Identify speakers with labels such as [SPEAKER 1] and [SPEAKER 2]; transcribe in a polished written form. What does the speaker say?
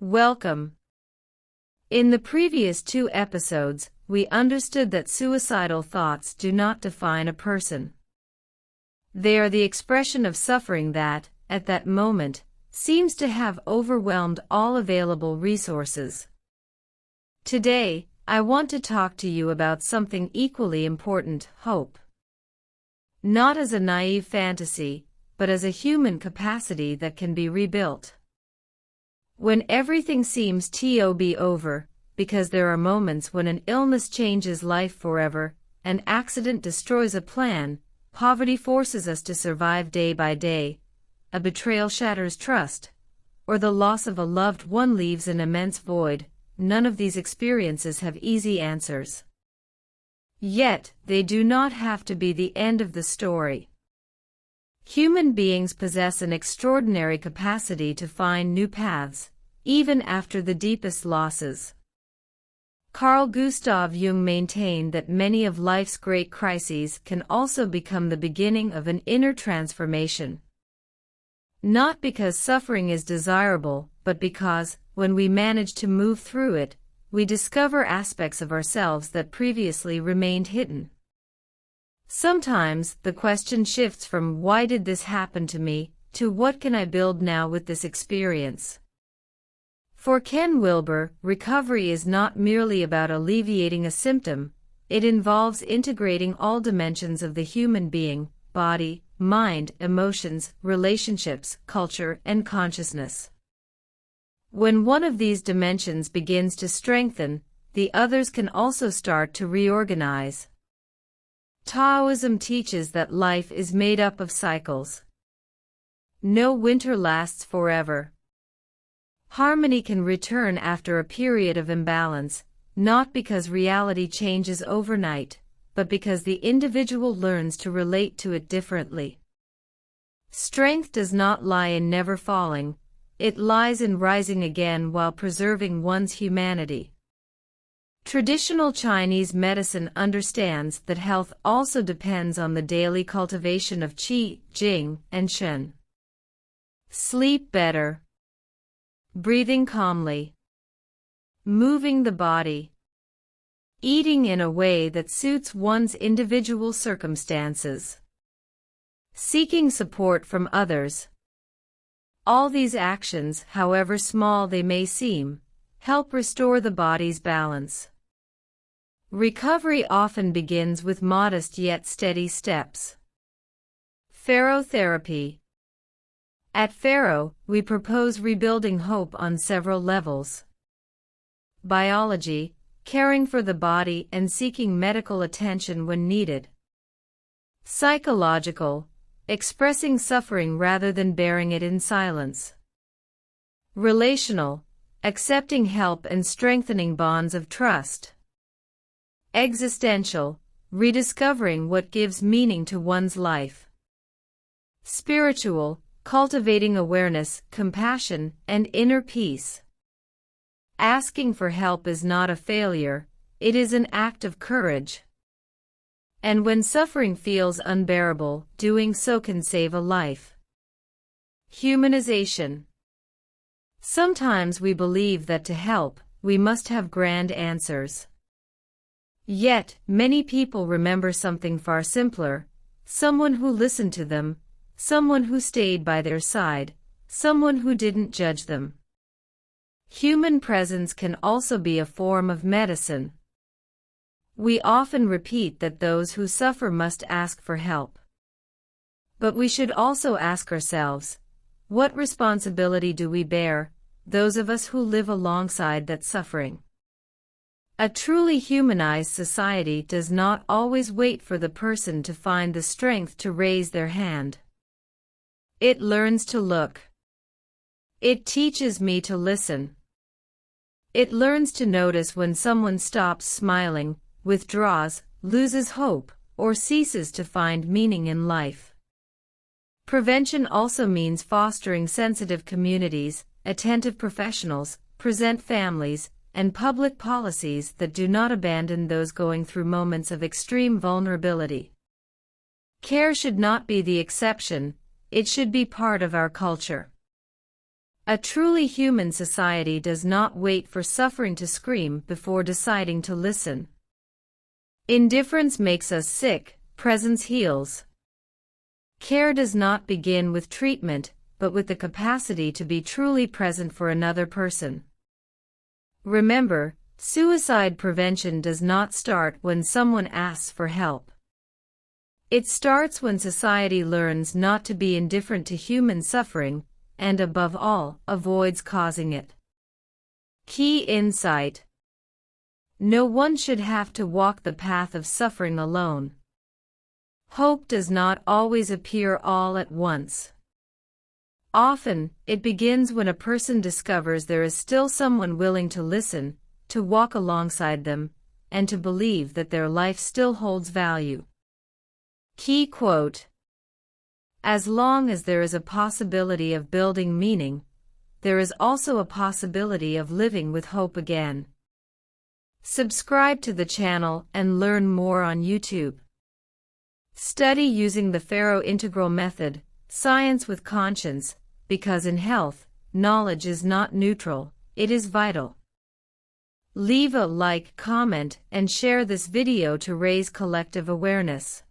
[SPEAKER 1] Welcome. In the previous two episodes, we understood that suicidal thoughts do not define a person. They are the expression of suffering that, at that moment, seems to have overwhelmed all available resources. Today, I want to talk to you about something equally important: hope. Not as a naive fantasy, but as a human capacity that can be rebuilt. When everything seems to be over, because there are moments when an illness changes life forever, an accident destroys a plan, poverty forces us to survive day by day, a betrayal shatters trust, or the loss of a loved one leaves an immense void, none of these experiences have easy answers. Yet, they do not have to be the end of the story. Human beings possess an extraordinary capacity to find new paths, even after the deepest losses. Carl Gustav Jung maintained that many of life's great crises can also become the beginning of an inner transformation. Not because suffering is desirable, but because, when we manage to move through it, we discover aspects of ourselves that previously remained hidden. Sometimes, the question shifts from "why did this happen to me?" to "what can I build now with this experience?" For Ken Wilber, recovery is not merely about alleviating a symptom, it involves integrating all dimensions of the human being: body, mind, emotions, relationships, culture, and consciousness. When one of these dimensions begins to strengthen, the others can also start to reorganize. Taoism teaches that life is made up of cycles. No winter lasts forever. Harmony can return after a period of imbalance, not because reality changes overnight, but because the individual learns to relate to it differently. Strength does not lie in never falling, it lies in rising again while preserving one's humanity. Traditional Chinese medicine understands that health also depends on the daily cultivation of qi, jing, and shen. Sleep better. Breathing calmly. Moving the body. Eating in a way that suits one's individual circumstances. Seeking support from others. All these actions, however small they may seem, help restore the body's balance. Recovery often begins with modest yet steady steps. Faro therapy. At Faro, we propose rebuilding hope on several levels. Biology, caring for the body and seeking medical attention when needed. Psychological, expressing suffering rather than bearing it in silence. Relational, accepting help and strengthening bonds of trust. Existential, rediscovering what gives meaning to one's life. Spiritual, cultivating awareness, compassion, and inner peace. Asking for help is not a failure, it is an act of courage. And when suffering feels unbearable, doing so can save a life. Humanization. Sometimes we believe that to help, we must have grand answers. Yet, many people remember something far simpler: someone who listened to them, someone who stayed by their side, someone who didn't judge them. Human presence can also be a form of medicine. We often repeat that those who suffer must ask for help. But we should also ask ourselves, what responsibility do we bear, those of us who live alongside that suffering? A truly humanized society does not always wait for the person to find the strength to raise their hand. It learns to look. It teaches me to listen. It learns to notice when someone stops smiling, withdraws, loses hope, or ceases to find meaning in life. Prevention also means fostering sensitive communities, attentive professionals, present families, and public policies that do not abandon those going through moments of extreme vulnerability. Care should not be the exception, it should be part of our culture. A truly human society does not wait for suffering to scream before deciding to listen. Indifference makes us sick, presence heals. Care does not begin with treatment, but with the capacity to be truly present for another person. Remember, suicide prevention does not start when someone asks for help. It starts when society learns not to be indifferent to human suffering, and above all, avoids causing it. Key insight: no one should have to walk the path of suffering alone. Hope does not always appear all at once. Often, it begins when a person discovers there is still someone willing to listen, to walk alongside them, and to believe that their life still holds value. Key quote: as long as there is a possibility of building meaning, there is also a possibility of living with hope again. Subscribe to the channel and learn more on YouTube. Study using the Faro integral method, science with conscience, because in health, knowledge is not neutral, it is vital. Leave a like, comment, and share this video to raise collective awareness.